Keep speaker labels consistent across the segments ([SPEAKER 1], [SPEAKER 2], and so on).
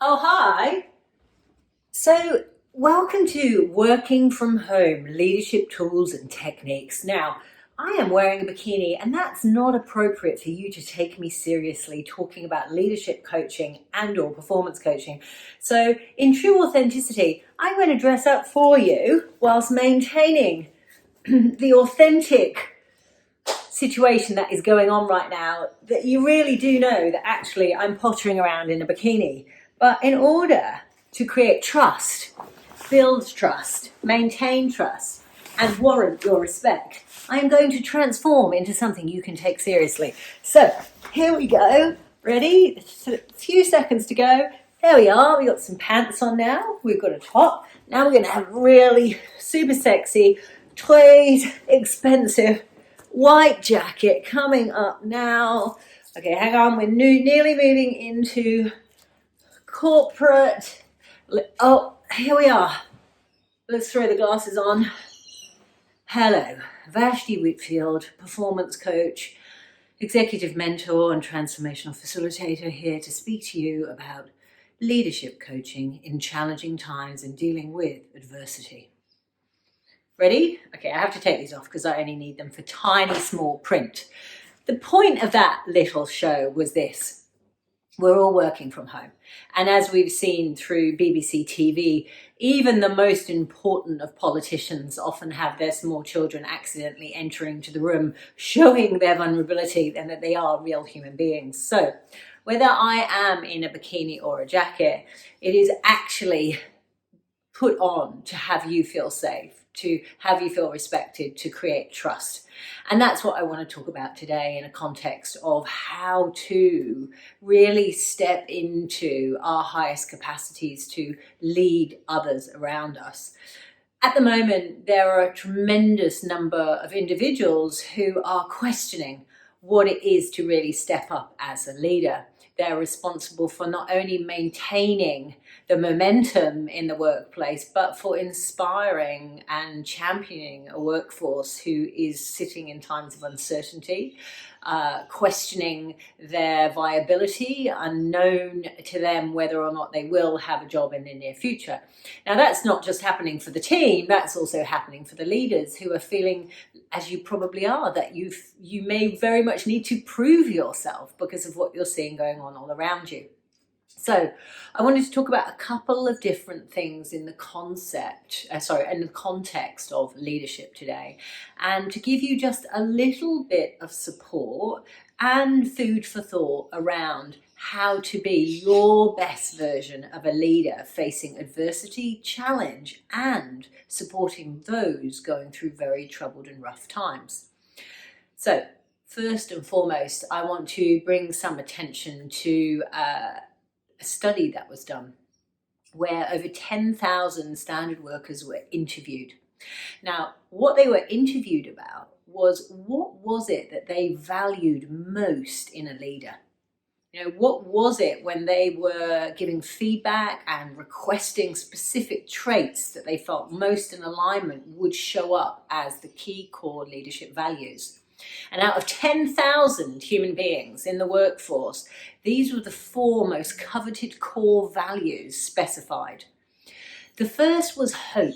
[SPEAKER 1] Oh, hi. So, welcome to Working from Home Leadership Tools and Techniques. Now, I am wearing a bikini, and that's not appropriate for you to take me seriously talking about leadership coaching and/or performance coaching. So, in true authenticity, I'm going to dress up for you whilst maintaining the authentic situation that is going on right now, that you really do know that actually I'm pottering around in a bikini. But in order to create trust, build trust, maintain trust, and warrant your respect, I am going to transform into something you can take seriously. So here we go. Ready? A few seconds to go. There we are. We've got some pants on now. We've got a top. Now we're going to have really super sexy, tweed, expensive white jacket coming up now. Okay, hang on. We're nearly moving into corporate. Oh, here we are. Let's throw the glasses on. Hello, Vashti Whitfield, performance coach, executive mentor, and transformational facilitator, here to speak to you about leadership coaching in challenging times and dealing with adversity. Ready? Okay, I have to take these off because I only need them for tiny small print. The point of that little show was this. We're all working from home. And as we've seen through BBC TV, even the most important of politicians often have their small children accidentally entering to the room, showing their vulnerability and that they are real human beings. So whether I am in a bikini or a jacket, it is actually put on to have you feel safe, to have you feel respected, to create trust. And that's what I want to talk about today in a context of how to really step into our highest capacities to lead others around us. At the moment, there are a tremendous number of individuals who are questioning what it is to really step up as a leader. They're responsible for not only maintaining the momentum in the workplace, but for inspiring and championing a workforce who is sitting in times of uncertainty, questioning their viability, unknown to them whether or not they will have a job in the near future. Now, that's not just happening for the team, that's also happening for the leaders who are feeling, as you probably are, that you may very much need to prove yourself because of what you're seeing going on all around you. So I wanted to talk about a couple of different things in the in the context of leadership today, and to give you just a little bit of support and food for thought around how to be your best version of a leader facing adversity, challenge, and supporting those going through very troubled and rough times. So first and foremost, I want to bring some attention to a study that was done where over 10,000 standard workers were interviewed. Now, what they were interviewed about was, what was it that they valued most in a leader? What was it when they were giving feedback and requesting specific traits that they felt most in alignment would show up as the key core leadership values? And out of 10,000 human beings in the workforce, these were the 4 most coveted core values specified. The first was hope.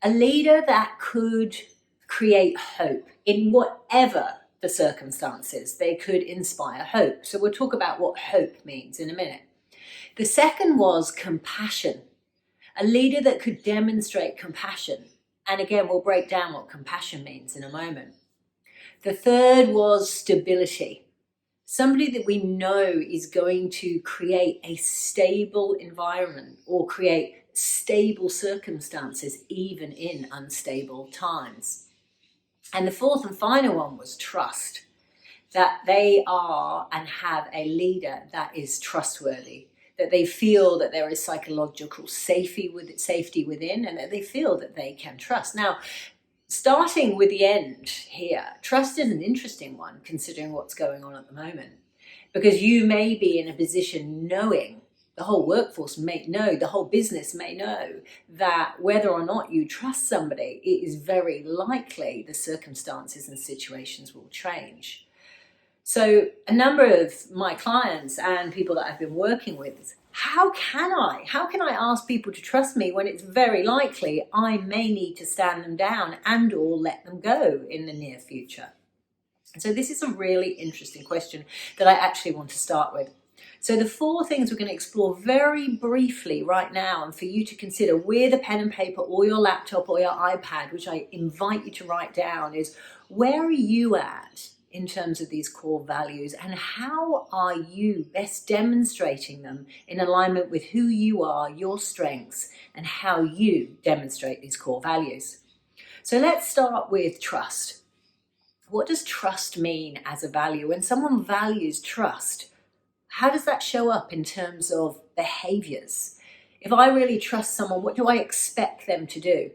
[SPEAKER 1] A leader that could create hope in whatever the circumstances. They could inspire hope. So we'll talk about what hope means in a minute. The second was compassion. A leader that could demonstrate compassion. And again, we'll break down what compassion means in a moment. The third was stability. Somebody that we know is going to create a stable environment or create stable circumstances even in unstable times. And the fourth and final one was trust. That they are and have a leader that is trustworthy. That they feel that there is psychological safety within, and that they feel that they can trust. Now, starting with the end here, trust is an interesting one considering what's going on at the moment, because you may be in a position knowing, the whole workforce may know, the whole business may know that whether or not you trust somebody, it is very likely the circumstances and situations will change. So a number of my clients and people that I've been working with, how can I ask people to trust me when it's very likely I may need to stand them down and or let them go in the near future? So this is a really interesting question that I actually want to start with. So the 4 things we're going to explore very briefly right now, and for you to consider with a pen and paper or your laptop or your iPad, which I invite you to write down, is where are you at in terms of these core values, and how are you best demonstrating them in alignment with who you are, your strengths, and how you demonstrate these core values. So let's start with trust. What does trust mean as a value? When someone values trust, how does that show up in terms of behaviors? If I really trust someone, what do I expect them to do?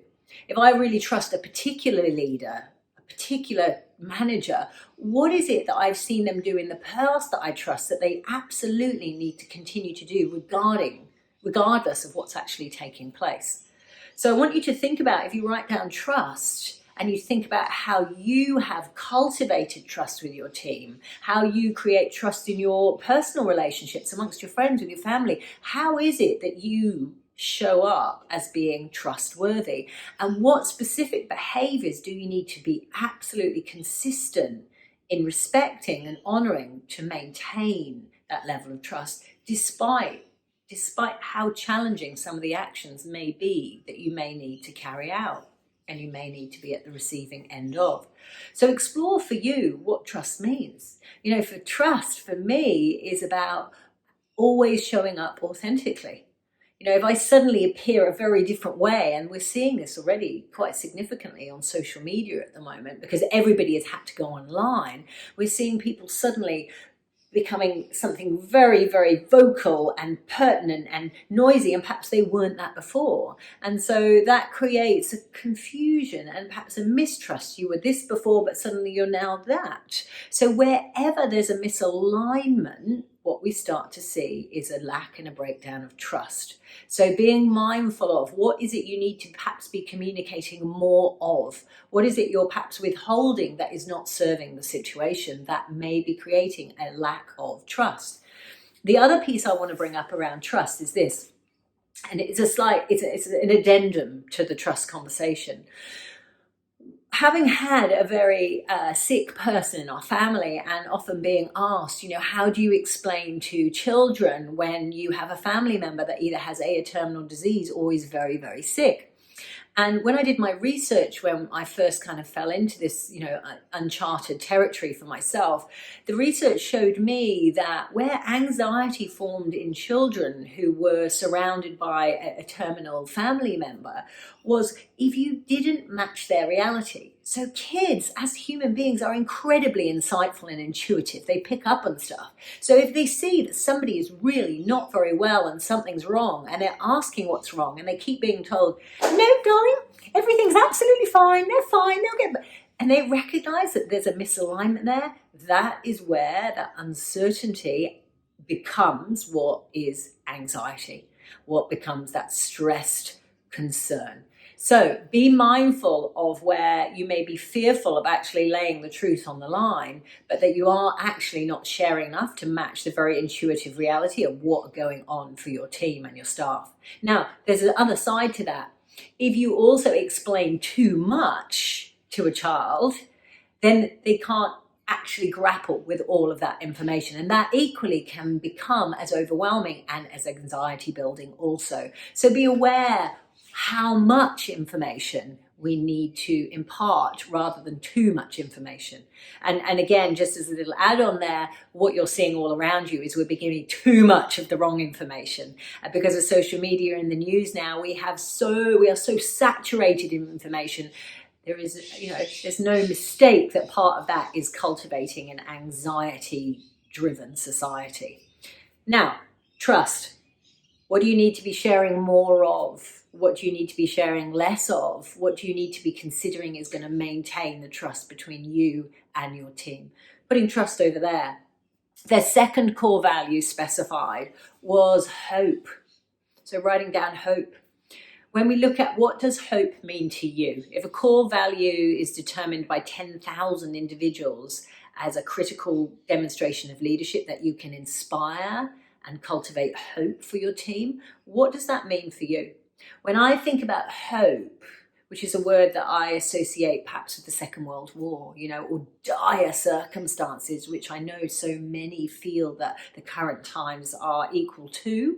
[SPEAKER 1] If I really trust a particular leader, a particular manager, what is it that I've seen them do in the past that I trust that they absolutely need to continue to do regardless of what's actually taking place? So I want you to think about, if you write down trust, and you think about how you have cultivated trust with your team, how you create trust in your personal relationships amongst your friends, with your family, how is it that you show up as being trustworthy? And what specific behaviors do you need to be absolutely consistent in respecting and honoring to maintain that level of trust, despite how challenging some of the actions may be that you may need to carry out and you may need to be at the receiving end of. So explore for you what trust means. For trust, for me, is about always showing up authentically. If I suddenly appear a very different way, and we're seeing this already quite significantly on social media at the moment, because everybody has had to go online, we're seeing people suddenly becoming something very, very vocal and pertinent and noisy, and perhaps they weren't that before. And so that creates a confusion and perhaps a mistrust. You were this before, but suddenly you're now that. So wherever there's a misalignment, what we start to see is a lack and a breakdown of trust. So being mindful of what is it you need to perhaps be communicating more of? What is it you're perhaps withholding that is not serving the situation that may be creating a lack of trust? The other piece I want to bring up around trust is this, and it's an addendum to the trust conversation. Having had a very sick person in our family, and often being asked, how do you explain to children when you have a family member that either has a terminal disease or is very, very sick? And when I did my research, when I first kind of fell into this, uncharted territory for myself, the research showed me that where anxiety formed in children who were surrounded by a terminal family member was if you didn't match their reality. So kids, as human beings, are incredibly insightful and intuitive. They pick up on stuff. So if they see that somebody is really not very well and something's wrong, and they're asking what's wrong, and they keep being told, no, darling, everything's absolutely fine, they're fine, they'll get... And they recognize that there's a misalignment there. That is where that uncertainty becomes what is anxiety, what becomes that stressed concern. So be mindful of where you may be fearful of actually laying the truth on the line, but that you are actually not sharing enough to match the very intuitive reality of what's going on for your team and your staff. Now, there's the other side to that. If you also explain too much to a child, then they can't actually grapple with all of that information. And that equally can become as overwhelming and as anxiety building also. So be aware how much information we need to impart rather than too much information. And again, just as a little add-on there, what you're seeing all around you is we're beginning too much of the wrong information. Because of social media and the news now, we are so saturated in information. There's no mistake that part of that is cultivating an anxiety-driven society. Now, trust. What do you need to be sharing more of? What do you need to be sharing less of? What do you need to be considering is going to maintain the trust between you and your team? Putting trust over there. Their second core value specified was hope. So writing down hope. When we look at what does hope mean to you, if a core value is determined by 10,000 individuals as a critical demonstration of leadership, that you can inspire and cultivate hope for your team. What does that mean for you? When I think about hope, which is a word that I associate perhaps with the Second World War, or dire circumstances, which I know so many feel that the current times are equal to,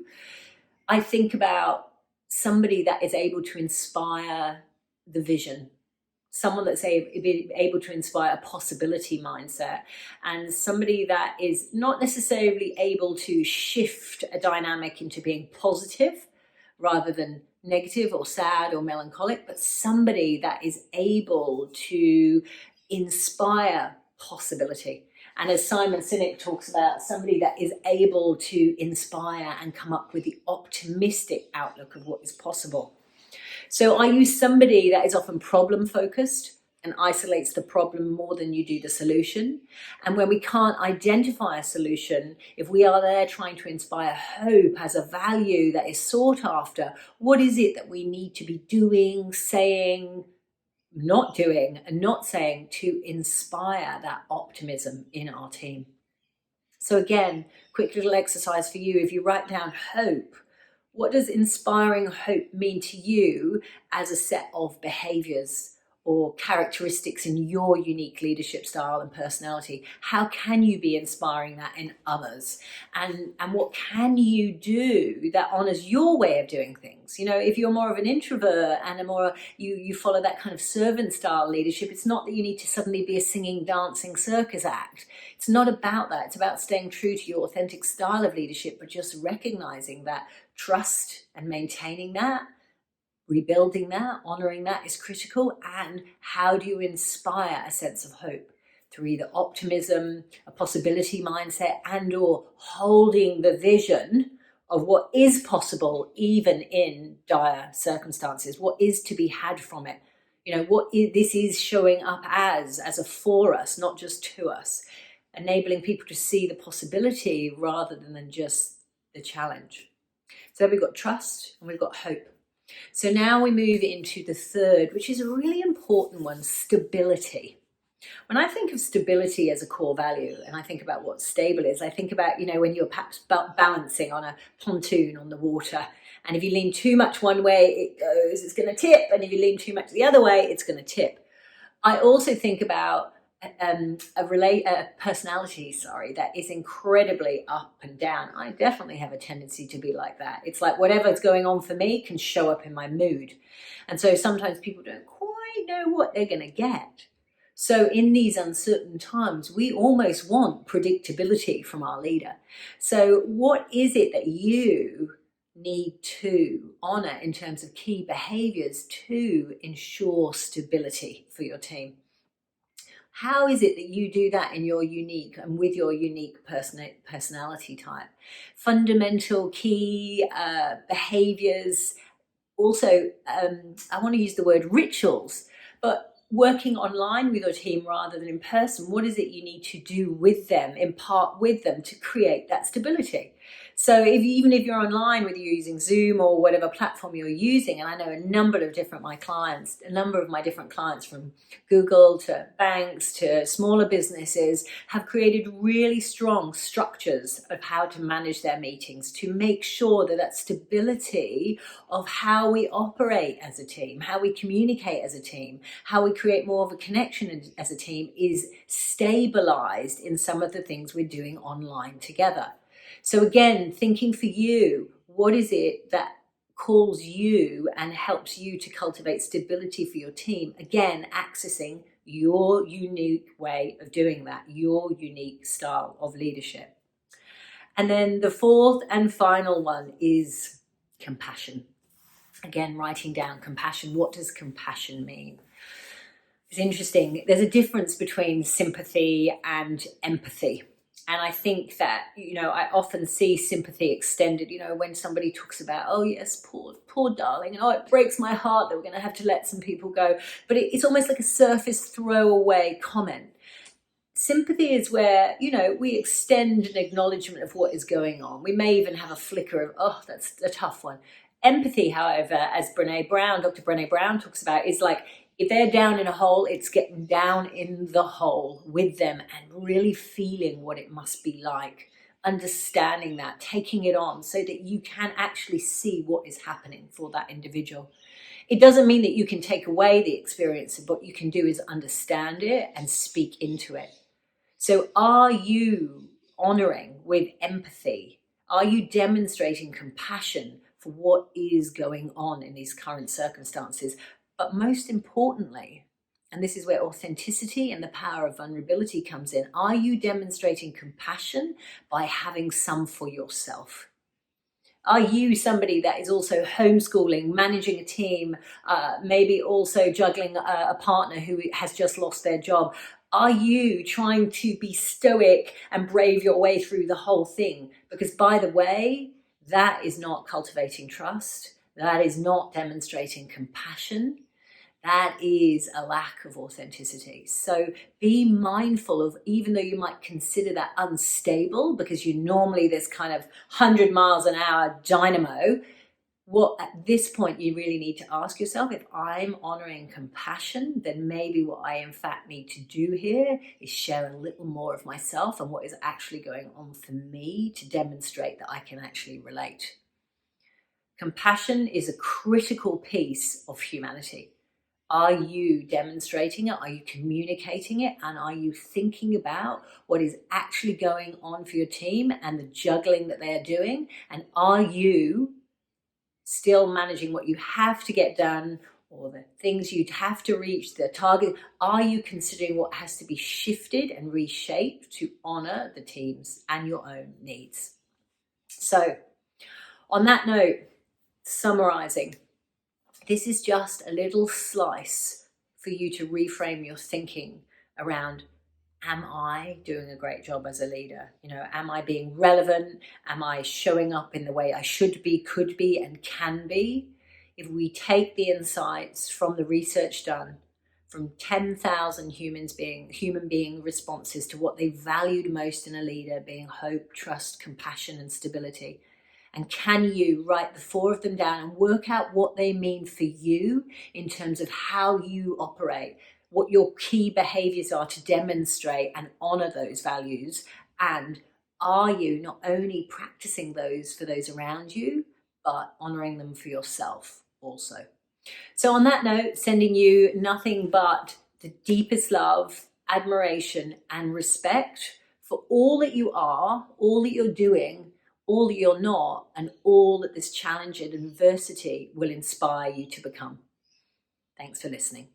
[SPEAKER 1] I think about somebody that is able to inspire the vision, someone that's able to inspire a possibility mindset, and somebody that is not necessarily able to shift a dynamic into being positive rather than negative or sad or melancholic, but somebody that is able to inspire possibility. And as Simon Sinek talks about, somebody that is able to inspire and come up with the optimistic outlook of what is possible. So I use somebody that is often problem focused and isolates the problem more than you do the solution. And when we can't identify a solution, if we are there trying to inspire hope as a value that is sought after, what is it that we need to be doing, saying, not doing, and not saying to inspire that optimism in our team? So again, quick little exercise for you. If you write down hope, what does inspiring hope mean to you as a set of behaviors or characteristics in your unique leadership style and personality? How can you be inspiring that in others? And what can you do that honors your way of doing things? If you're more of an introvert and you follow that kind of servant style leadership, it's not that you need to suddenly be a singing, dancing circus act. It's not about that. It's about staying true to your authentic style of leadership, but just recognizing that trust and maintaining that, rebuilding that, honoring that is critical. And how do you inspire a sense of hope? Through either optimism, a possibility mindset, and or holding the vision of what is possible even in dire circumstances, what is to be had from it. This is showing up as a for us, not just to us, enabling people to see the possibility rather than just the challenge. So we've got trust and we've got hope. So now we move into the third, which is a really important one, stability. When I think of stability as a core value and I think about what stable is, I think about, when you're perhaps balancing on a pontoon on the water, and if you lean too much one way, it's going to tip, and if you lean too much the other way, it's going to tip. I also think about a personality, that is incredibly up and down. I definitely have a tendency to be like that. It's like whatever's going on for me can show up in my mood. And so sometimes people don't quite know what they're going to get. So in these uncertain times, we almost want predictability from our leader. So what is it that you need to honor in terms of key behaviors to ensure stability for your team? How is it that you do that in your unique and with your unique personality type? Fundamental key behaviors. Also, I want to use the word rituals, but working online with your team rather than in person, what is it you need to do with them, impart with them to create that stability? So even if you're online, whether you're using Zoom or whatever platform you're using, and I know a number of my different clients from Google to banks to smaller businesses have created really strong structures of how to manage their meetings to make sure that stability of how we operate as a team, how we communicate as a team, how we create more of a connection as a team is stabilized in some of the things we're doing online together. So again, thinking for you, what is it that calls you and helps you to cultivate stability for your team? Again, accessing your unique way of doing that, your unique style of leadership. And then the fourth and final one is compassion. Again, writing down compassion. What does compassion mean? It's interesting. There's a difference between sympathy and empathy. And I think that, I often see sympathy extended, when somebody talks about, oh yes, poor darling, and it breaks my heart that we're going to have to let some people go. But it's almost like a surface throwaway comment. Sympathy is where, we extend an acknowledgement of what is going on. We may even have a flicker of, oh, that's a tough one. Empathy, however, as Dr. Brené Brown talks about, is like If they're down in a hole, it's getting down in the hole with them and really feeling what it must be like, understanding that, taking it on so that you can actually see what is happening for that individual. It doesn't mean that you can take away the experience. What you can do is understand it and speak into it. So are you honoring with empathy? Are you demonstrating compassion for what is going on in these current circumstances? But most importantly, and this is where authenticity and the power of vulnerability comes in, are you demonstrating compassion by having some for yourself? Are you somebody that is also homeschooling, managing a team, maybe also juggling a partner who has just lost their job? Are you trying to be stoic and brave your way through the whole thing? Because, by the way, that is not cultivating trust. That is not demonstrating compassion. That is a lack of authenticity. So be mindful of, even though you might consider that unstable because you normally this kind of 100 miles an hour dynamo, what at this point you really need to ask yourself, if I'm honoring compassion, then maybe what I in fact need to do here is share a little more of myself and what is actually going on for me to demonstrate that I can actually relate. Compassion is a critical piece of humanity. Are you demonstrating it? Are you communicating it? And are you thinking about what is actually going on for your team and the juggling that they are doing? And are you still managing what you have to get done or the things you'd have to reach, the target? Are you considering what has to be shifted and reshaped to honor the team's and your own needs? So on that note, summarizing, this is just a little slice for you to reframe your thinking around, am I doing a great job as a leader? Am I being relevant? Am I showing up in the way I should be, could be, and can be? If we take the insights from the research done, from 10,000 human being responses to what they valued most in a leader being hope, trust, compassion, and stability. And can you write the 4 of them down and work out what they mean for you in terms of how you operate, what your key behaviors are to demonstrate and honor those values? And are you not only practicing those for those around you, but honoring them for yourself also? So on that note, sending you nothing but the deepest love, admiration, and respect for all that you are, all that you're doing, all that you're not, and all that this challenge and adversity will inspire you to become. Thanks for listening.